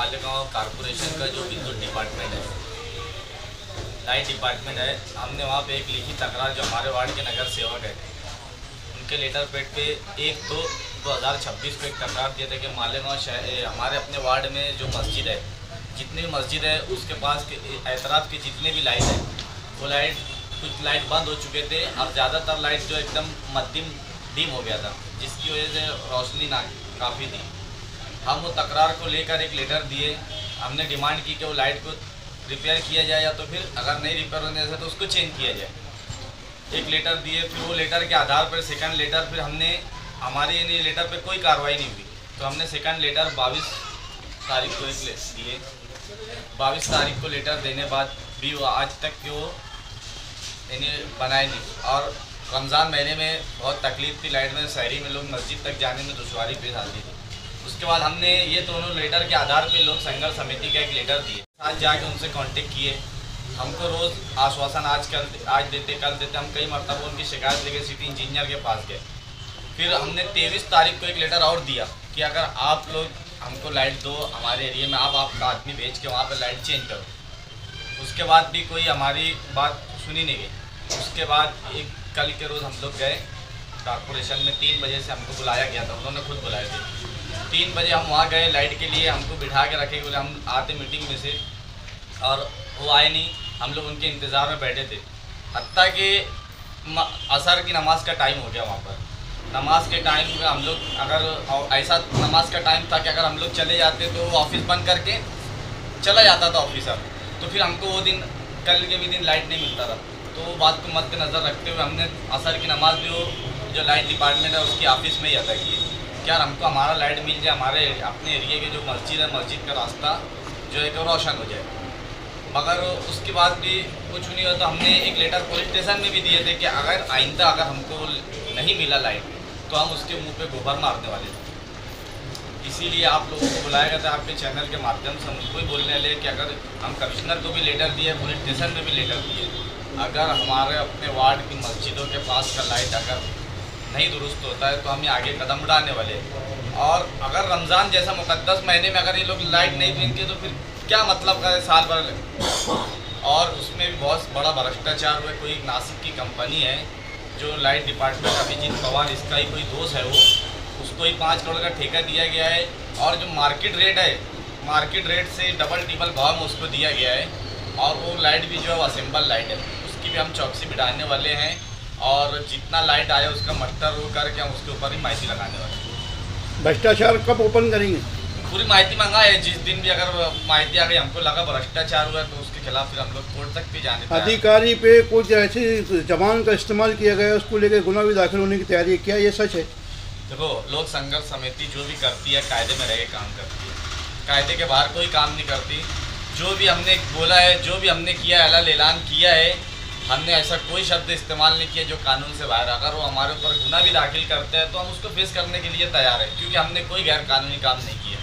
Malegaon corporation का जो विद्युत डिपार्टमेंट है, लाइट डिपार्टमेंट है, हमने वहाँ पे एक लिखी तकरार जो हमारे वार्ड के नगर सेवक है उनके लेटर पैड पे 1/2/2026 को एक तकरार दिया था कि मालेगांव हमारे अपने वार्ड में जो मस्जिद है, जितनी भी मस्जिद है उसके पास के एतराफ़ की जितने भी लाइट है वो लाइट कुछ लाइट बंद हो चुके थे और ज़्यादातर लाइट जो एकदम मध्यम डिम हो गया था, जिसकी वजह से रोशनी ना काफ़ी थी। हम वो तकरार को लेकर एक लेटर दिए। हमने डिमांड की कि वो लाइट को रिपेयर किया जाए या तो फिर अगर नहीं रिपेयर होने से तो उसको चेंज किया जाए। एक लेटर दिए, फिर वो लेटर के आधार पर सेकंड लेटर फिर हमने हमारे यानी लेटर पे कोई कार्रवाई नहीं हुई तो हमने सेकंड लेटर 22 तारीख को एक दिए। 22 तारीख को लेटर देने बाद भी वो आज तक कि वो यानी बनाए नहीं और रमज़ान महीने में बहुत तकलीफ थी, लाइट में शहरी में लोग मस्जिद तक जाने में दुश्वारी पेश आती थी। उसके बाद हमने ये दोनों लेटर के आधार पे लोक संघर्ष समिति का एक लेटर दिए। आज जाके उनसे कांटेक्ट किए, हमको रोज़ आश्वासन आज देते कल देते, हम कई मरतबा उनकी शिकायत लेके सिटी इंजीनियर के पास गए। फिर हमने 23 तारीख को एक लेटर और दिया कि अगर आप लोग हमको लाइट दो हमारे एरिया में, आप आपका आदमी भेज के वहाँ पर लाइट चेंज करो। उसके बाद भी कोई हमारी बात सुनी नहीं गई। उसके बाद एक कल के रोज़ हम लोग गए कॉर्पोरेशन में, 3 बजे से हमको बुलाया गया था, उन्होंने खुद बुलाए थे। 3 बजे हम वहाँ गए लाइट के लिए, हमको बिठा के रखे, बोले हम आते मीटिंग में से और वो आए नहीं। हम लोग उनके इंतज़ार में बैठे थे, हत्ता कि असर की नमाज का टाइम हो गया। वहाँ पर नमाज के टाइम में हम लोग अगर ऐसा नमाज का टाइम था कि अगर हम लोग चले जाते तो वो ऑफिस बंद करके चला जाता था ऑफिसर, तो फिर हमको वो दिन कल के भी दिन लाइट नहीं मिलता था। तो वो बात को मद्देनज़र रखते हुए हमने असर की नमाज भी वो जो लाइट डिपार्टमेंट है उसकी ऑफिस में ही अदा की है कि यार हमको हमारा लाइट मिल जाए, हमारे अपने एरिए के जो मस्जिद है मस्जिद का रास्ता जो है कि रोशन हो जाए। मगर उसके बाद भी कुछ नहीं हुआ तो हमने एक लेटर पुलिस स्टेशन में भी दिए थे कि अगर आइंदा अगर हमको नहीं मिला लाइट तो हम उसके मुंह पे गोबर मारने वाले थे। इसीलिए आप लोगों को बुलाया गया था आपके चैनल के माध्यम से उनको ही बोलने लगे कि अगर हम कमिश्नर को भी लेटर दिए, पुलिस स्टेशन में भी लेटर दिए, अगर हमारे अपने वार्ड की मस्जिदों के पास का लाइट अगर नहीं दुरुस्त होता है तो हम ये आगे कदम उठाने वाले हैं। और अगर रमज़ान जैसा मुक़द्दस महीने में अगर ये लोग लाइट नहीं देंगे तो फिर क्या मतलब का साल भर। और उसमें भी बहुत बड़ा भ्रष्टाचार हुआ। कोई नासिक की कंपनी है जो लाइट डिपार्टमेंट अभिजीत पवार, इसका ही कोई दोस्त है वो, उसको ही 5 करोड़ का ठेका दिया गया है और जो मार्केट रेट है, मार्केट रेट से डबल टिबल भाव में उसको दिया गया है। और वो लाइट भी जो है वो असेंबल लाइट है, उसकी भी हम चौकसी बिठाने वाले हैं और जितना लाइट आया उसका मट्टर वो करके हम उसके ऊपर ही माहिती लगाने वाले हैं। भ्रष्टाचार कब ओपन करेंगे? पूरी माहिती मंगाए, जिस दिन भी अगर माहिती आ गई हमको लगा भ्रष्टाचार हुआ तो उसके खिलाफ फिर हम लोग कोर्ट तक भी जाने। अधिकारी पे कुछ ऐसी जबान का इस्तेमाल किया गया, उसको लेकर गुना भी दाखिल होने की तैयारी है, क्या ये सच है? देखो, लोक संघर्ष समिति जो भी करती है कायदे में रह के काम करती है, कायदे के बाहर कोई काम नहीं करती। जो भी हमने बोला है, जो भी हमने किया है, ऐलान किया है, हमने ऐसा कोई शब्द इस्तेमाल नहीं किया जो कानून से बाहर। अगर वो हमारे ऊपर गुना भी दाखिल करते हैं तो हम उसको फेस करने के लिए तैयार हैं, क्योंकि हमने कोई गैर कानूनी काम नहीं किया।